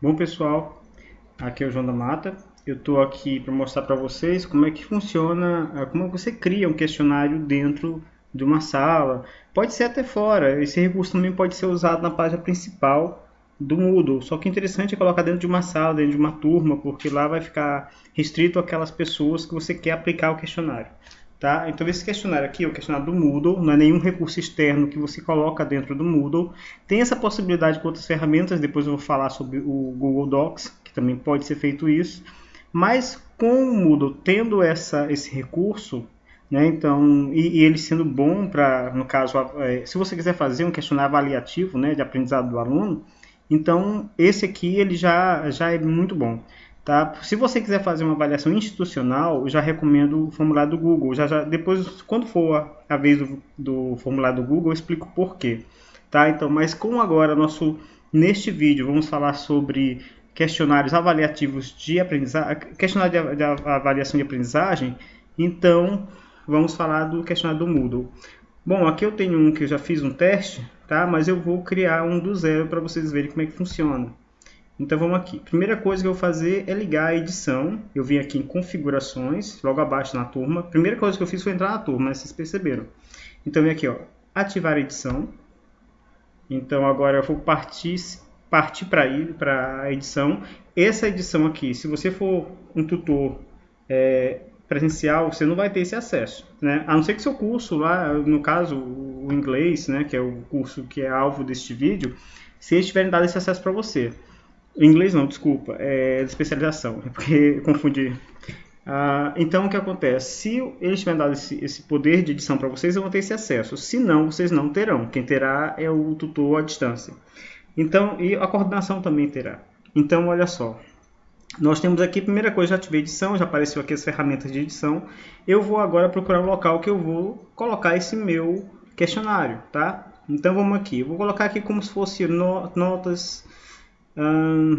Bom pessoal, aqui é o João da Mata. Eu estou aqui para mostrar para vocês como é que funciona, como você cria um questionário dentro de uma sala. Pode ser até fora. Esse recurso também pode ser usado na página principal do Moodle. Só que o interessante é colocar dentro de uma sala, dentro de uma turma, porque lá vai ficar restrito àquelas pessoas que você quer aplicar o questionário. Tá? Então esse questionário aqui é o questionário do Moodle, não é nenhum recurso externo que você coloca dentro do Moodle. Tem essa possibilidade com outras ferramentas, depois eu vou falar sobre o Google Docs, que também pode ser feito isso. Mas com o Moodle tendo esse recurso, né, então, e ele sendo bom para, no caso, se você quiser fazer um questionário avaliativo, né, de aprendizado do aluno, então esse aqui ele já é muito bom. Tá? Se você quiser fazer uma avaliação institucional, eu já recomendo o formulário do Google. Depois, quando for a vez do formulário do Google, eu explico por quê. Tá? Então, mas como agora neste vídeo vamos falar sobre questionários avaliativos de aprendizagem, questionário de avaliação de aprendizagem, então vamos falar do questionário do Moodle. Bom, aqui eu tenho um que eu já fiz um teste, tá? Mas eu vou criar um do zero para vocês verem como é que funciona. Então vamos aqui. Primeira coisa que eu vou fazer é ligar a edição. Eu vim aqui em configurações, logo abaixo na turma. Primeira coisa que eu fiz foi entrar na turma, né? Vocês perceberam. Então vem aqui, ó, ativar a edição. Então agora eu vou partir para a edição. Essa edição aqui, se você for um tutor presencial, você não vai ter esse acesso, né? A não ser que seu curso lá, no caso o inglês, né, que é o curso que é alvo deste vídeo, se eles tiverem dado esse acesso para você. Inglês não, desculpa, é de especialização, é porque eu confundi. Então o que acontece? Se eles tiverem dado esse poder de edição para vocês, eu vou ter esse acesso. Se não, vocês não terão. Quem terá é o tutor à distância. Então, e a coordenação também terá. Então, olha só. Nós temos aqui, primeira coisa, já ativei edição, já apareceu aqui as ferramentas de edição. Eu vou agora procurar um local que eu vou colocar esse meu questionário, tá? Então vamos aqui. Eu vou colocar aqui como se fosse notas,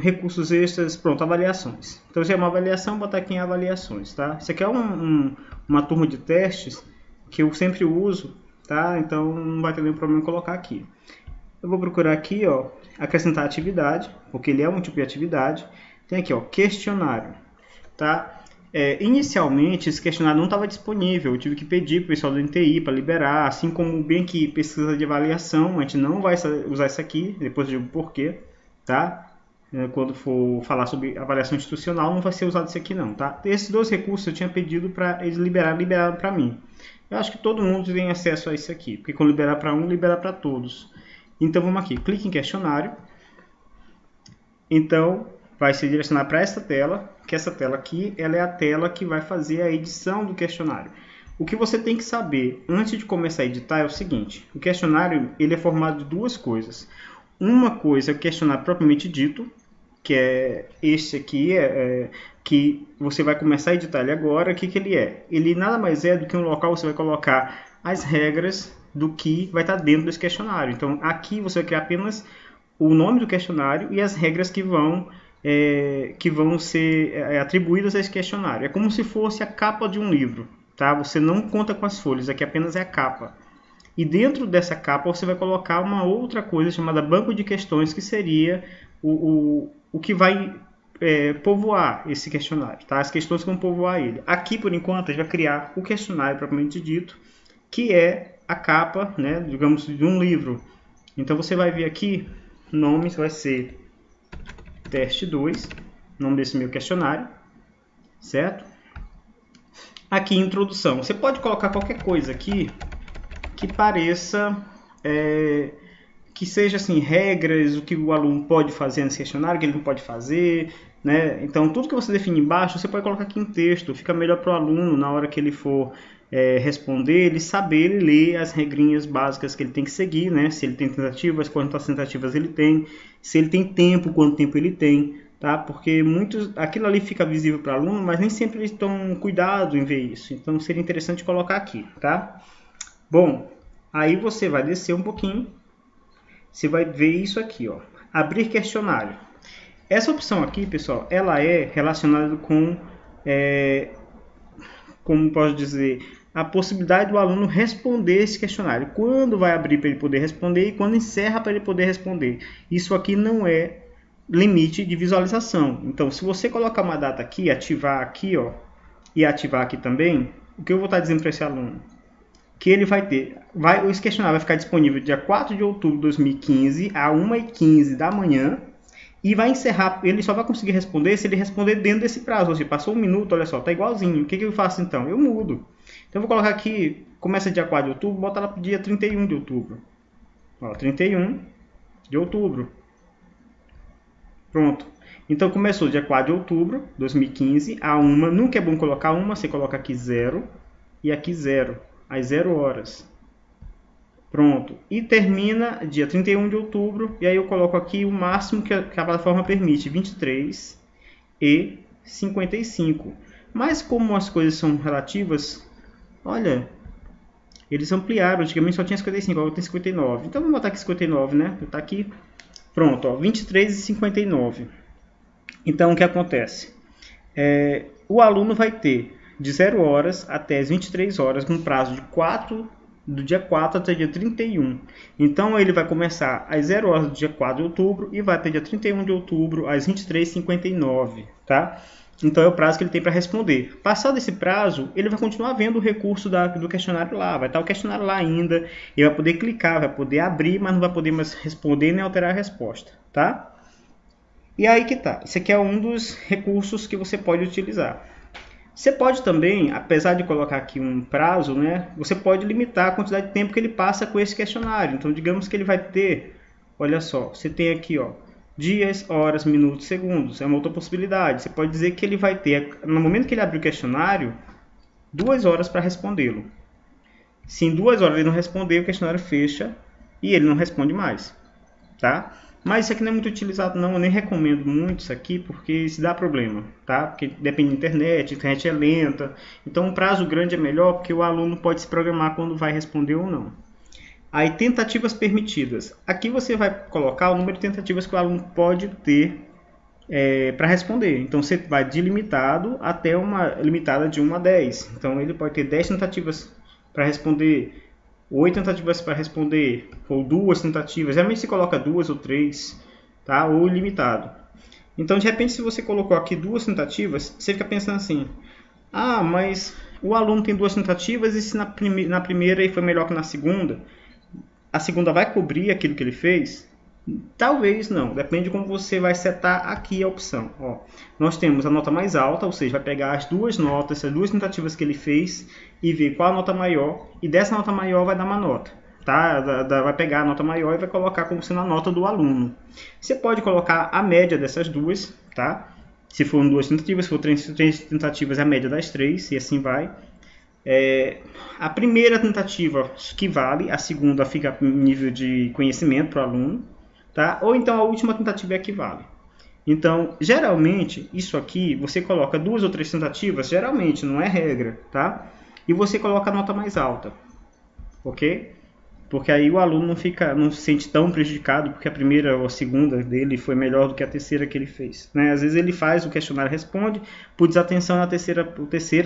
recursos extras, pronto, avaliações. Então, se é uma avaliação, vou botar aqui em avaliações, tá? Isso aqui é uma turma de testes que eu sempre uso, tá? Então, não vai ter nenhum problema em colocar aqui. Eu vou procurar aqui, ó, acrescentar atividade, porque ele é um tipo de atividade. Tem aqui, ó, questionário, tá? Inicialmente, esse questionário não estava disponível. Eu tive que pedir para o pessoal do NTI para liberar, assim como bem que pesquisa de avaliação. A gente não vai usar isso aqui, depois eu digo porquê. Tá? Quando for falar sobre avaliação institucional, não vai ser usado isso aqui não, tá? Esses dois recursos eu tinha pedido para eles liberaram para mim. Eu acho que todo mundo tem acesso a isso aqui, porque quando liberar para um, libera para todos. Então vamos aqui, clique em questionário. Então vai se direcionar para essa tela, que essa tela aqui, ela é a tela que vai fazer a edição do questionário. O que você tem que saber antes de começar a editar é o seguinte: o questionário ele é formado de duas coisas. Uma coisa é o questionário propriamente dito, que é este aqui, que você vai começar a editar ele agora. O que ele é? Ele nada mais é do que um local que você vai colocar as regras do que vai estar dentro desse questionário. Então, aqui você vai criar apenas o nome do questionário e as regras que vão ser atribuídas a esse questionário. É como se fosse a capa de um livro, tá? Você não conta com as folhas, aqui apenas é a capa. E dentro dessa capa você vai colocar uma outra coisa chamada banco de questões, que seria o que vai povoar esse questionário, tá? As questões que vão povoar ele. Aqui, por enquanto, a gente vai criar o questionário propriamente dito, que é a capa, né, digamos, de um livro. Então você vai ver aqui, o nome vai ser teste 2, nome desse meu questionário, certo? Aqui, introdução. Você pode colocar qualquer coisa aqui que pareça, que seja assim, regras, o que o aluno pode fazer nesse questionário, o que ele não pode fazer, né? Então, tudo que você define embaixo, você pode colocar aqui em texto, fica melhor para o aluno, na hora que ele for responder, ele saber, ele ler as regrinhas básicas que ele tem que seguir, né? Se ele tem tentativas, quantas tentativas ele tem, se ele tem tempo, quanto tempo ele tem, tá? Porque aquilo ali fica visível para o aluno, mas nem sempre eles estão cuidado em ver isso, então seria interessante colocar aqui, tá? Bom, aí você vai descer um pouquinho, você vai ver isso aqui, ó, abrir questionário. Essa opção aqui, pessoal, ela é relacionada com, como posso dizer, a possibilidade do aluno responder esse questionário. Quando vai abrir para ele poder responder e quando encerra para ele poder responder. Isso aqui não é limite de visualização. Então, se você colocar uma data aqui, ativar aqui, ó, e ativar aqui também, o que eu vou estar dizendo para esse aluno? Que ele vai ter, esse questionário vai ficar disponível dia 4 de outubro de 2015, a 1h15 da manhã, e vai encerrar, ele só vai conseguir responder se ele responder dentro desse prazo. Ou seja, passou um minuto, olha só, tá igualzinho. O que eu faço então? Eu mudo. Então eu vou colocar aqui, começa dia 4 de outubro, bota lá para o dia 31 de outubro. Ó, 31 de outubro. Pronto. Então começou dia 4 de outubro de 2015, a 1. Nunca é bom colocar 1, você coloca aqui 0 e aqui 0, às 0 horas. Pronto. E termina dia 31 de outubro, e aí eu coloco aqui o máximo que a plataforma permite, 23 e 55. Mas como as coisas são relativas, olha, eles ampliaram, antigamente só tinha 55, agora tem 59. Então vamos botar aqui 59, né? Vou botar aqui, pronto, ó, 23 e 59. Então o que acontece? O aluno vai ter de 0 horas até as 23 horas, com prazo de 4 do dia 4 até dia 31. Então ele vai começar às 0 horas do dia 4 de outubro e vai até dia 31 de outubro às 23h59, tá? Então é o prazo que ele tem para responder. Passado esse prazo, ele vai continuar vendo o recurso do questionário lá, vai estar o questionário lá ainda, ele vai poder clicar, vai poder abrir, mas não vai poder mais responder nem alterar a resposta, tá? E aí que tá, esse aqui é um dos recursos que você pode utilizar. Você pode também, apesar de colocar aqui um prazo, né, você pode limitar a quantidade de tempo que ele passa com esse questionário. Então, digamos que ele vai ter, olha só, você tem aqui, ó, dias, horas, minutos, segundos. É uma outra possibilidade. Você pode dizer que ele vai ter, no momento que ele abrir o questionário, 2 horas para respondê-lo. Se em 2 horas ele não responder, o questionário fecha e ele não responde mais, tá? Mas isso aqui não é muito utilizado não, eu nem recomendo muito isso aqui, porque isso dá problema, tá? Porque depende da internet, a internet é lenta. Então um prazo grande é melhor, porque o aluno pode se programar quando vai responder ou não. Aí tentativas permitidas. Aqui você vai colocar o número de tentativas que o aluno pode ter para responder. Então você vai de limitado até uma limitada de 1 a 10. Então ele pode ter 10 tentativas para responder, 8 tentativas para responder, ou 2 tentativas. Geralmente se coloca 2 ou 3, tá? Ou ilimitado. Então, de repente, se você colocou aqui 2 tentativas, você fica pensando assim, ah, mas o aluno tem 2 tentativas e se na primeira ele foi melhor que na segunda, a segunda vai cobrir aquilo que ele fez? Talvez não, depende de como você vai setar aqui a opção. Ó, nós temos a nota mais alta, ou seja, vai pegar as duas notas, as 2 tentativas que ele fez e ver qual a nota maior, e dessa nota maior vai dar uma nota. Tá? Vai pegar a nota maior e vai colocar como sendo a nota do aluno. Você pode colocar a média dessas duas, tá? Se foram 2 tentativas, se for 3 tentativas, a média das 3, e assim vai. A primeira tentativa que vale, a segunda fica no nível de conhecimento para o aluno. Tá? Ou então a última tentativa é a que vale. Então, geralmente, isso aqui, você coloca 2 ou 3 tentativas, geralmente, não é regra, tá? E você coloca a nota mais alta, ok? Porque aí o aluno não se sente tão prejudicado, porque a primeira ou a segunda dele foi melhor do que a terceira que ele fez, né? Às vezes ele faz o questionário, responde, por desatenção na terceira,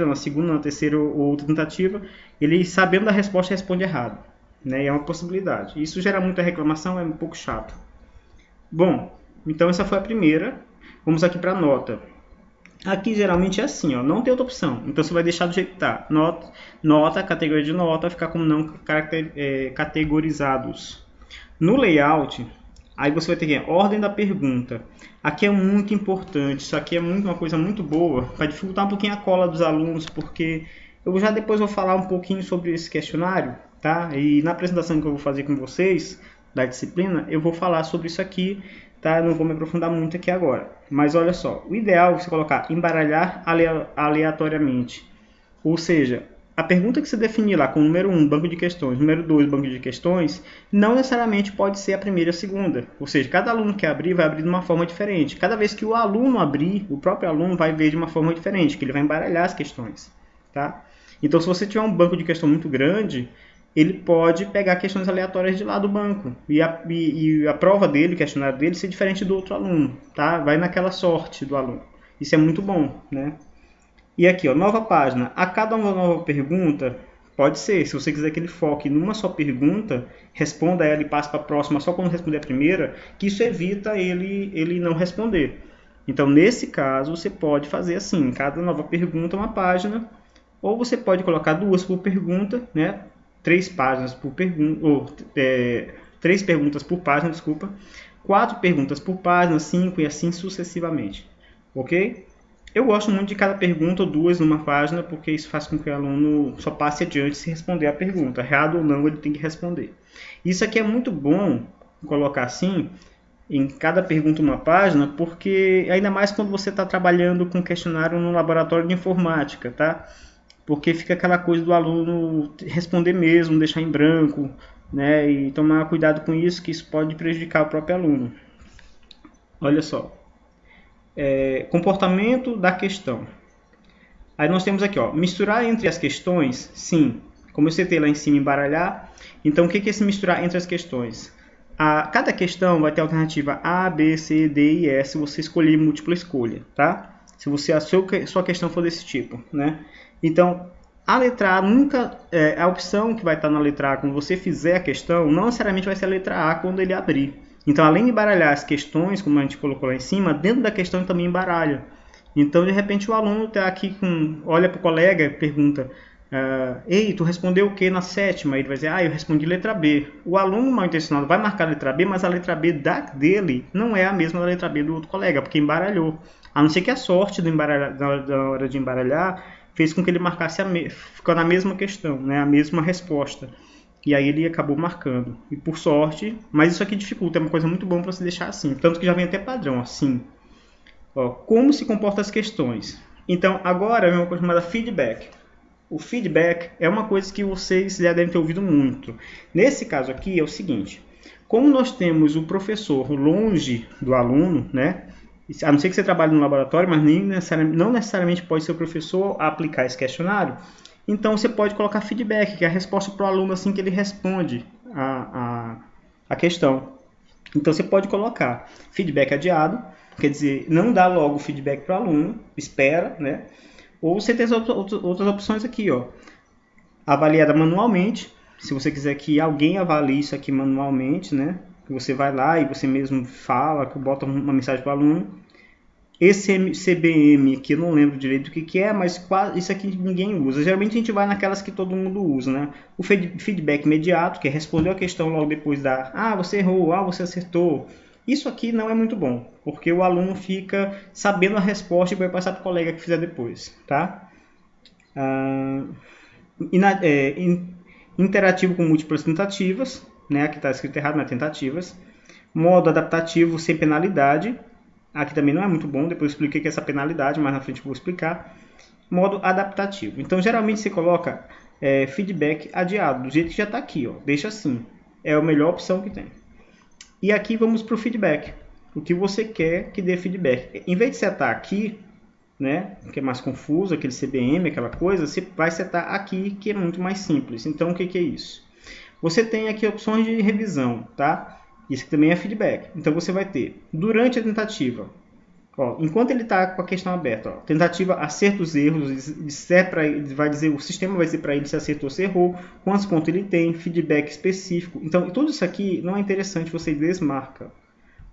na segunda, na terceira ou outra tentativa, ele, sabendo da resposta, responde errado, né? E é uma possibilidade. Isso gera muita reclamação, é um pouco chato. Bom, então essa foi a primeira. Vamos aqui para a nota. Aqui geralmente é assim, ó, não tem outra opção. Então você vai deixar do jeito que está. Nota, categoria de nota, vai ficar como não categorizados. No layout, aí você vai ter que ordem da pergunta. Aqui é muito importante. Isso aqui é uma coisa muito boa para dificultar um pouquinho a cola dos alunos, porque eu já depois vou falar um pouquinho sobre esse questionário, tá? E na apresentação que eu vou fazer com vocês da disciplina, eu vou falar sobre isso aqui, tá? Não vou me aprofundar muito aqui agora. Mas olha só, o ideal é você colocar embaralhar aleatoriamente. Ou seja, a pergunta que você definir lá com o número 1, banco de questões, número 2, banco de questões, não necessariamente pode ser a primeira e a segunda. Ou seja, cada aluno que abrir vai abrir de uma forma diferente. Cada vez que o aluno abrir, o próprio aluno vai ver de uma forma diferente, que ele vai embaralhar as questões, tá? Então, se você tiver um banco de questão muito grande, ele pode pegar questões aleatórias de lá do banco. E a prova dele, o questionário dele, ser diferente do outro aluno, tá? Vai naquela sorte do aluno. Isso é muito bom, né? E aqui, ó, nova página. A cada uma nova pergunta, Pode ser, se você quiser que ele foque numa só pergunta, responda ela e passe para a próxima só quando responder a primeira, que isso evita ele não responder. Então, nesse caso, você pode fazer assim, cada nova pergunta uma página, ou você pode colocar 2 por pergunta, né? 3 páginas por pergunta, ou 3 perguntas por página, desculpa, 4 perguntas por página, 5 e assim sucessivamente, ok? Eu gosto muito de cada pergunta ou 2 numa página, porque isso faz com que o aluno só passe adiante se responder a pergunta. Errado ou não, ele tem que responder. Isso aqui é muito bom colocar assim, em cada pergunta uma página, porque ainda mais quando você está trabalhando com questionário no laboratório de informática, tá? Porque fica aquela coisa do aluno responder mesmo, deixar em branco, né? E tomar cuidado com isso, que isso pode prejudicar o próprio aluno. Olha só. Comportamento da questão. Aí nós temos aqui, ó, misturar entre as questões, sim. Como eu citei lá em cima, embaralhar. Então, o que é esse misturar entre as questões? Cada questão vai ter a alternativa A, B, C, D e E, se você escolher múltipla escolha, tá? Se a sua questão for desse tipo, né? Então, a letra A nunca... a opção que vai estar na letra A quando você fizer a questão, não necessariamente vai ser a letra A quando ele abrir. Então, além de embaralhar as questões, como a gente colocou lá em cima, dentro da questão também embaralha. Então, de repente, o aluno está aqui, olha para o colega e pergunta: ei, tu respondeu o que na 7ª? Ele vai dizer: eu respondi letra B. O aluno mal intencionado vai marcar a letra B, mas a letra B dele não é a mesma da letra B do outro colega, porque embaralhou. A não ser que a sorte da hora de embaralhar fez com que ele marcasse ficou na mesma questão, né, a mesma resposta. E aí ele acabou marcando. E por sorte, mas isso aqui dificulta, é uma coisa muito boa para você deixar assim. Tanto que já vem até padrão, assim. Ó, como se comportam as questões. Então, agora é uma coisa chamada feedback. O feedback é uma coisa que vocês já devem ter ouvido muito. Nesse caso aqui é o seguinte. Como nós temos o professor longe do aluno, né? A não ser que você trabalhe no laboratório, mas não necessariamente pode ser o professor a aplicar esse questionário. Então, você pode colocar feedback, que é a resposta para o aluno assim que ele responde a questão. Então, você pode colocar feedback adiado, quer dizer, não dá logo o feedback para o aluno, espera, né? Ou você tem as outras opções aqui, ó. Avaliada manualmente, se você quiser que alguém avalie isso aqui manualmente, né? Você vai lá e você mesmo fala, bota uma mensagem para o aluno. Esse CBM aqui eu não lembro direito o que é, mas isso aqui ninguém usa. Geralmente a gente vai naquelas que todo mundo usa, né? O feedback imediato, que é responder a questão logo depois da você errou, você acertou. Isso aqui não é muito bom, porque o aluno fica sabendo a resposta e vai passar para o colega que fizer depois, tá? Interativo com múltiplas tentativas, né? Aqui está escrito errado, mas tentativas. Modo adaptativo sem penalidade. Aqui também não é muito bom, depois eu expliquei que é essa penalidade, mais na frente eu vou explicar. Modo adaptativo. Então, geralmente você coloca feedback adiado, do jeito que já está aqui, ó. Deixa assim. É a melhor opção que tem. E aqui vamos para o feedback. O que você quer que dê feedback. Em vez de setar aqui, né, que é mais confuso, aquele CBM, aquela coisa, você vai setar aqui, que é muito mais simples. Então, o que é isso? Você tem aqui opções de revisão, tá? Isso também é feedback. Então, você vai ter, durante a tentativa, ó, enquanto ele está com a questão aberta, ó, tentativa, acertos, erros, o sistema vai dizer para ele se acertou ou se errou, quantos pontos ele tem, feedback específico. Então, tudo isso aqui não é interessante, você desmarca.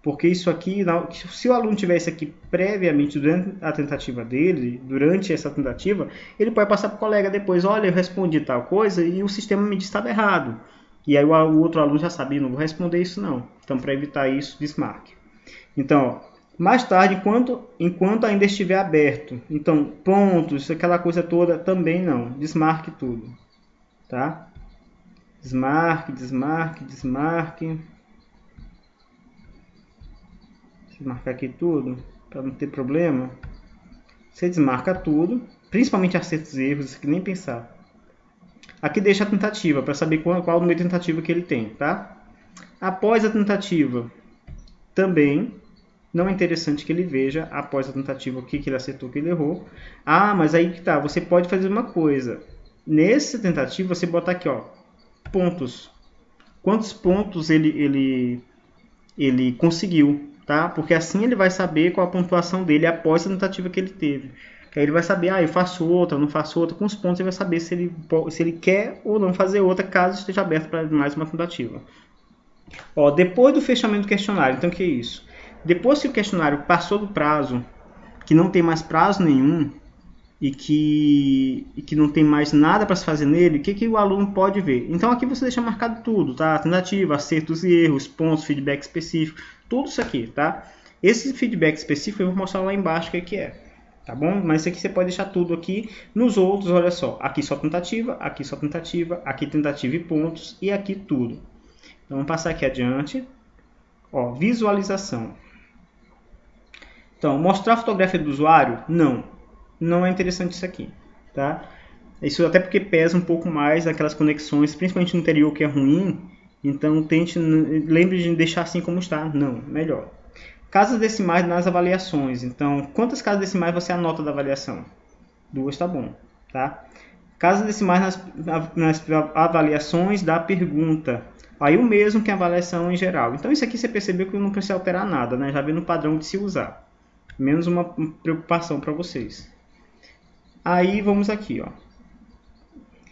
Porque isso aqui, se o aluno tiver isso aqui previamente durante a tentativa dele, durante essa tentativa, ele pode passar para o colega depois: olha, eu respondi tal coisa e o sistema me disse que estava errado. E aí o outro aluno já sabia: não vou responder isso não. Então, para evitar isso, desmarque. Então, ó, mais tarde, enquanto ainda estiver aberto, então, pontos, aquela coisa toda, também não. Desmarque tudo. Tá? Desmarque, desmarque, desmarque. Marcar aqui tudo, para não ter problema. Você desmarca tudo, principalmente acertos e erros, que nem pensar. Aqui deixa a tentativa, para saber qual o número de tentativa que ele tem, tá? Após a tentativa, também não é interessante que ele veja, após a tentativa, o que ele acertou, o que ele errou. Mas aí que tá, você pode fazer uma coisa. Nessa tentativa, você bota aqui, ó, pontos. Quantos pontos ele conseguiu? Tá? Porque assim ele vai saber qual a pontuação dele após a tentativa que ele teve. Que aí ele vai saber, eu faço outra, não faço outra. Com os pontos ele vai saber se ele quer ou não fazer outra, caso esteja aberto para mais uma tentativa. Ó, depois do fechamento do questionário, então o que é isso? Depois que o questionário passou do prazo, que não tem mais prazo nenhum, e que não tem mais nada para se fazer nele, o que o aluno pode ver? Então aqui você deixa marcado tudo, tá? Tentativa, acertos e erros, pontos, feedback específico, tudo isso aqui, tá? Esse feedback específico eu vou mostrar lá embaixo o que é, tá bom? Mas isso aqui você pode deixar tudo aqui. Nos outros, olha só, aqui só tentativa, aqui tentativa e pontos, e aqui tudo. Então vamos passar aqui adiante. Ó, visualização. Então, mostrar a fotografia do usuário? Não é interessante isso aqui, tá? Isso até porque pesa um pouco mais aquelas conexões, principalmente no interior que é ruim. Então lembre de deixar assim como está. Não, melhor. Casas decimais nas avaliações. Então, quantas casas decimais você anota da avaliação? 2 tá bom, tá? Casas decimais nas avaliações da pergunta. Aí o mesmo que a avaliação em geral. Então isso aqui você percebeu que não precisa alterar nada, né? Já vem no padrão de se usar. Menos uma preocupação para vocês. Aí vamos aqui, ó.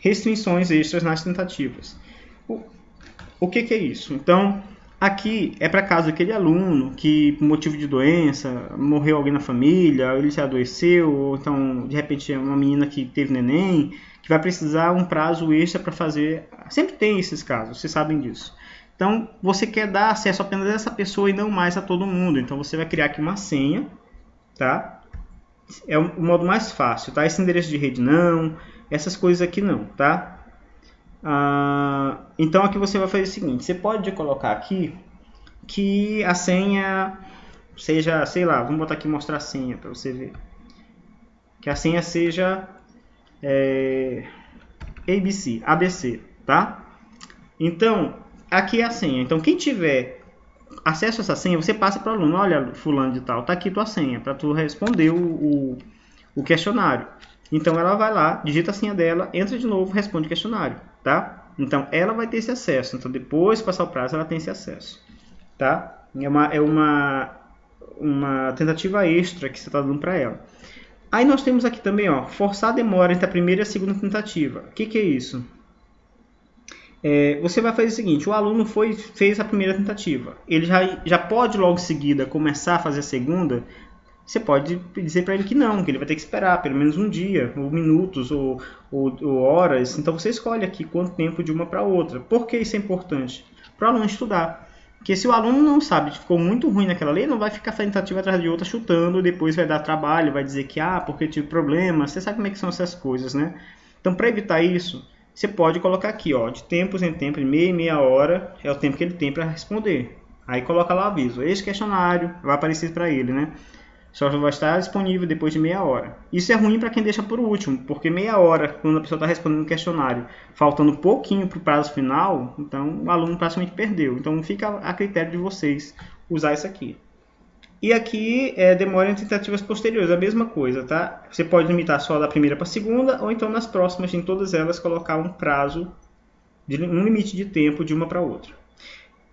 Restrições extras nas tentativas. O que é isso? Então, aqui é para caso aquele aluno que, por motivo de doença, morreu alguém na família, ele se adoeceu, ou então, de repente, é uma menina que teve neném, que vai precisar um prazo extra para fazer. Sempre tem esses casos, vocês sabem disso. Então, você quer dar acesso apenas a essa pessoa e não mais a todo mundo. Então, você vai criar aqui uma senha, tá? É o modo mais fácil, tá? Esse endereço de rede não, essas coisas aqui não, tá? Então aqui você vai fazer o seguinte, você pode colocar aqui que a senha seja, sei lá, vamos botar aqui mostrar a senha para você ver. Que a senha seja ABC, tá? Então, aqui é a senha. Então, quem tiver acesso a essa senha, você passa para o aluno, olha, fulano de tal, tá aqui tua senha, para tu responder o questionário. Então ela vai lá, digita a senha dela, entra de novo, responde o questionário, tá? Então ela vai ter esse acesso. Então depois de passar o prazo, ela tem esse acesso, tá? É uma tentativa extra que você está dando para ela. Aí nós temos aqui também, ó, forçar a demora entre a primeira e a segunda tentativa. O que é isso? Você vai fazer o seguinte, o aluno fez a primeira tentativa, ele já pode logo em seguida começar a fazer a segunda. Você pode dizer para ele que não, que ele vai ter que esperar pelo menos um dia, ou minutos, ou horas. Então você escolhe aqui quanto tempo de uma para outra. Por que isso é importante? Para o aluno estudar. Porque se o aluno não sabe, ficou muito ruim naquela lei, não vai ficar fazendo tentativa atrás de outra chutando, depois vai dar trabalho, vai dizer que porque tive problema. Você sabe como é que são essas coisas, né? Então para evitar isso, você pode colocar aqui, ó, de tempos em tempos, meia hora, é o tempo que ele tem para responder. Aí coloca lá o aviso, esse questionário vai aparecer para ele, né? Só vai estar disponível depois de meia hora. Isso é ruim para quem deixa por último, porque meia hora, quando a pessoa está respondendo o questionário, faltando pouquinho para o prazo final, então o aluno praticamente perdeu. Então fica a critério de vocês usar isso aqui. E aqui demora em tentativas posteriores, a mesma coisa, tá? Você pode limitar só da primeira para a segunda, ou então nas próximas, em todas elas, colocar um prazo, um limite de tempo de uma para outra.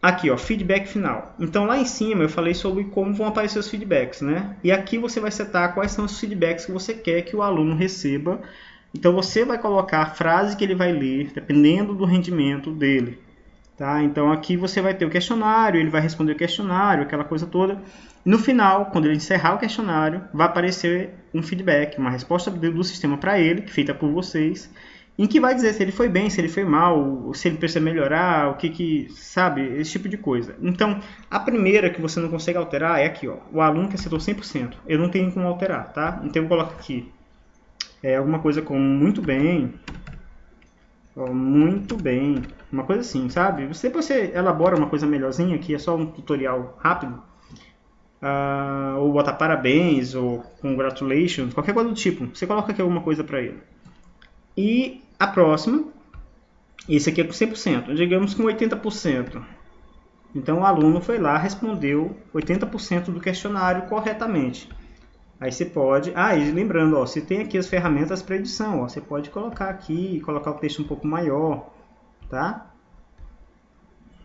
Aqui, ó, feedback final. Então lá em cima eu falei sobre como vão aparecer os feedbacks, né? E aqui você vai setar quais são os feedbacks que você quer que o aluno receba. Então você vai colocar a frase que ele vai ler, dependendo do rendimento dele. Tá? Então aqui você vai ter o questionário, ele vai responder o questionário, aquela coisa toda. No final, quando ele encerrar o questionário, vai aparecer um feedback, uma resposta do sistema para ele, feita por vocês, em que vai dizer se ele foi bem, se ele foi mal, se ele precisa melhorar, sabe, esse tipo de coisa. Então, a primeira que você não consegue alterar é aqui, ó, o aluno que acertou 100%. Eu não tenho como alterar, tá? Então eu coloco aqui alguma coisa como muito bem, uma coisa assim, sabe? Depois você elabora uma coisa melhorzinha, aqui é só um tutorial rápido, ou botar parabéns, ou congratulations, qualquer coisa do tipo. Você coloca aqui alguma coisa para ele. E a próxima, esse aqui é com 100%, digamos com 80%. Então o aluno foi lá, respondeu 80% do questionário corretamente. Aí você pode, e lembrando, ó, você tem aqui as ferramentas para edição, ó, você pode colocar aqui, colocar o texto um pouco maior, tá?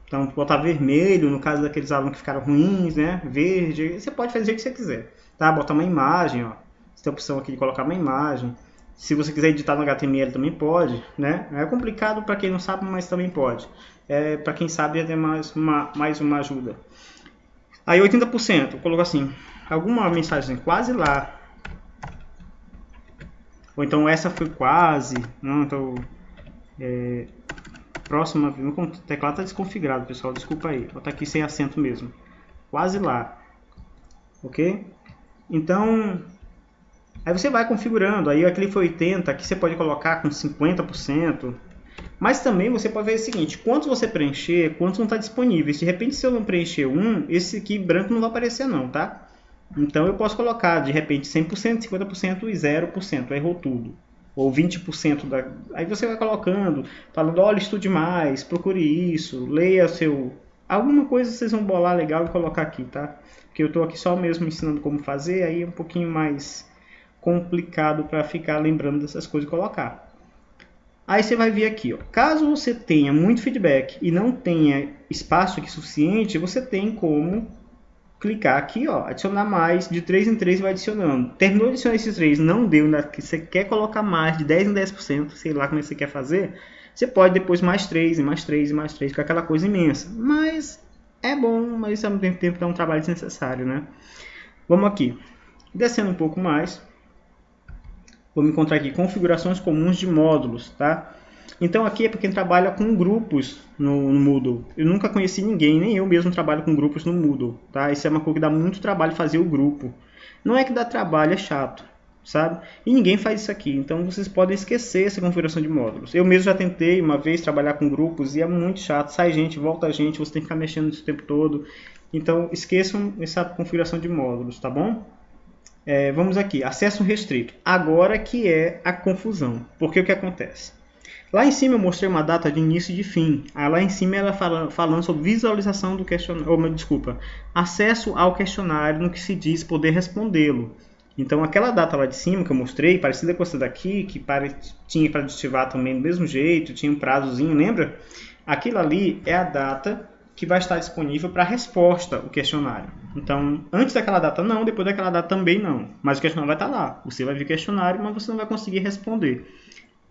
Então botar vermelho, no caso daqueles alunos que ficaram ruins, né? Verde, você pode fazer o que você quiser, tá? Botar uma imagem, ó. Você tem a opção aqui de colocar uma imagem. Se você quiser editar no HTML também pode, né? É complicado para quem não sabe, mas também pode. Para quem sabe já tem mais uma ajuda. Aí 80%, coloco assim, alguma mensagem quase lá. Ou então essa foi quase, não, então próxima, meu teclado está desconfigurado, pessoal, desculpa aí, vou botar aqui sem acento mesmo, quase lá, ok? Então, aí você vai configurando, aí aquele foi 80, aqui você pode colocar com 50%, mas também você pode ver o seguinte, quantos você preencher, quantos não está disponíveis, de repente se eu não preencher um, esse aqui branco não vai aparecer não, tá? Então eu posso colocar de repente 100%, 50% e 0%, errou tudo. Ou 20% da... Aí você vai colocando, falando, olha, estude mais, procure isso, leia seu... Alguma coisa vocês vão bolar legal e colocar aqui, tá? Porque eu estou aqui só mesmo ensinando como fazer, aí é um pouquinho mais complicado para ficar lembrando dessas coisas e colocar. Aí você vai vir aqui, ó. Caso você tenha muito feedback e não tenha espaço aqui suficiente, você tem como clicar aqui, ó, adicionar mais, de 3 em 3 vai adicionando. Terminou de adicionar esses 3, não deu, né, que você quer colocar mais, de 10 em 10%, sei lá como você quer fazer, você pode depois mais 3, e mais 3, e mais 3, com aquela coisa imensa. Mas é bom, mas ao mesmo tempo é um trabalho desnecessário, né? Vamos aqui, descendo um pouco mais, vamos encontrar aqui configurações comuns de módulos, tá? Então aqui é para quem trabalha com grupos no Moodle. Eu nunca conheci ninguém, nem eu mesmo trabalho com grupos no Moodle, tá? Isso é uma coisa que dá muito trabalho fazer o grupo. Não é que dá trabalho, é chato, sabe? E ninguém faz isso aqui, então vocês podem esquecer essa configuração de módulos. Eu mesmo já tentei uma vez trabalhar com grupos e é muito chato. Sai gente, volta gente, você tem que ficar mexendo isso o tempo todo. Então esqueçam essa configuração de módulos, tá bom? Vamos aqui, acesso restrito. Agora que é a confusão, porque o que acontece? Lá em cima eu mostrei uma data de início e de fim. Aí lá em cima ela falando sobre visualização do questionário, desculpa, acesso ao questionário no que se diz poder respondê-lo. Então aquela data lá de cima que eu mostrei, parecida com essa daqui, que tinha para aditivar também do mesmo jeito, tinha um prazozinho, lembra? Aquilo ali é a data que vai estar disponível para resposta o questionário. Então, antes daquela data não, depois daquela data também não. Mas o questionário vai estar lá. Você vai ver o questionário, mas você não vai conseguir responder.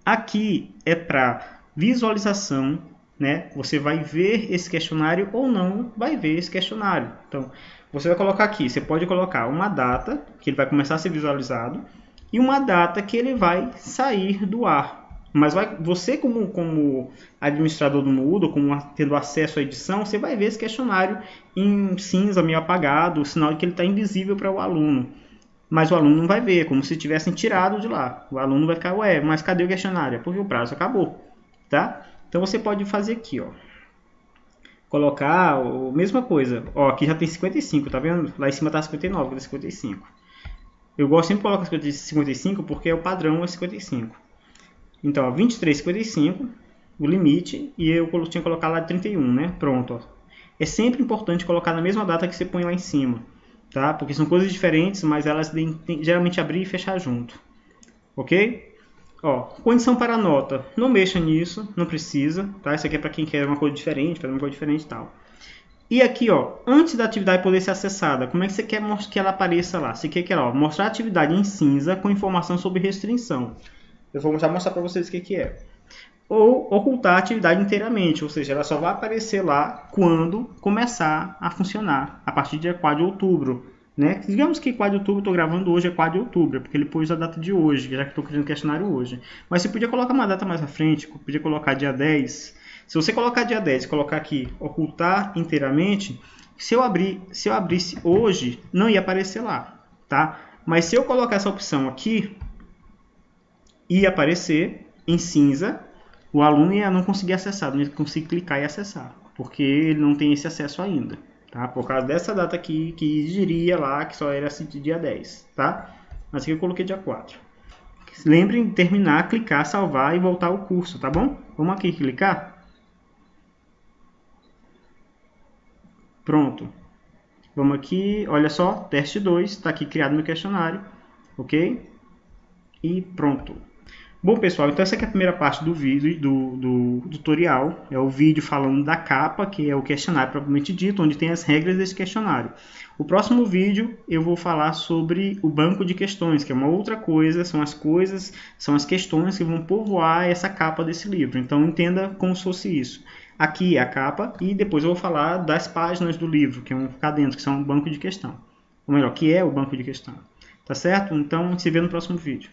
Aqui é para visualização, né? Você vai ver esse questionário ou não vai ver esse questionário. Então, você vai colocar aqui, você pode colocar uma data que ele vai começar a ser visualizado e uma data que ele vai sair do ar. Mas você como administrador do Moodle, como tendo acesso à edição, você vai ver esse questionário em cinza, meio apagado, sinal de que ele está invisível para o aluno. Mas o aluno não vai ver, como se tivessem tirado de lá. O aluno vai ficar, ué, mas cadê o questionário? Porque o prazo acabou, tá? Então você pode fazer aqui, ó. Colocar a mesma coisa. Ó, aqui já tem 55, tá vendo? Lá em cima tá 59, aqui tá 55. Eu gosto sempre de colocar 55 porque é o padrão é 55. Então, ó, 23,55, o limite, e eu tinha colocado lá de 31, né? Pronto, ó. É sempre importante colocar na mesma data que você põe lá em cima. Tá? Porque são coisas diferentes, mas elas têm geralmente abrir e fechar junto. Ok? Ó, condição para a nota. Não mexa nisso, não precisa. Tá? Isso aqui é para quem quer uma coisa diferente, fazer uma coisa diferente e tal. E aqui, ó, antes da atividade poder ser acessada, como é que você quer que ela apareça lá? Você quer que ela, ó, mostrar a atividade em cinza com informação sobre restrição. Eu vou mostrar para vocês o que é. Ou ocultar a atividade inteiramente, ou seja, ela só vai aparecer lá quando começar a funcionar, a partir do dia 4 de outubro. Né? Digamos que 4 de outubro, estou gravando hoje, é 4 de outubro, porque ele pôs a data de hoje, já que estou criando questionário hoje. Mas você podia colocar uma data mais à frente, podia colocar dia 10. Se você colocar dia 10 e colocar aqui, ocultar inteiramente, se eu abrisse hoje, não ia aparecer lá. Tá? Mas se eu colocar essa opção aqui, ia aparecer em cinza, o aluno ia não conseguir acessar, não ia conseguir clicar e acessar, porque ele não tem esse acesso ainda, tá? Por causa dessa data aqui, que diria lá que só era de dia 10, tá? Mas aqui eu coloquei dia 4. Lembrem de terminar, clicar, salvar e voltar ao curso, tá bom? Vamos aqui clicar. Pronto. Vamos aqui, olha só, teste 2, está aqui criado meu questionário, ok? E pronto. Bom, pessoal, então essa aqui é a primeira parte do vídeo, do tutorial. É o vídeo falando da capa, que é o questionário propriamente dito, onde tem as regras desse questionário. O próximo vídeo eu vou falar sobre o banco de questões, que é uma outra coisa, são as questões que vão povoar essa capa desse livro. Então entenda como se fosse isso. Aqui é a capa e depois eu vou falar das páginas do livro, que vão ficar dentro, que são um banco de questão. Ou melhor, que é o banco de questão. Tá certo? Então se vê no próximo vídeo.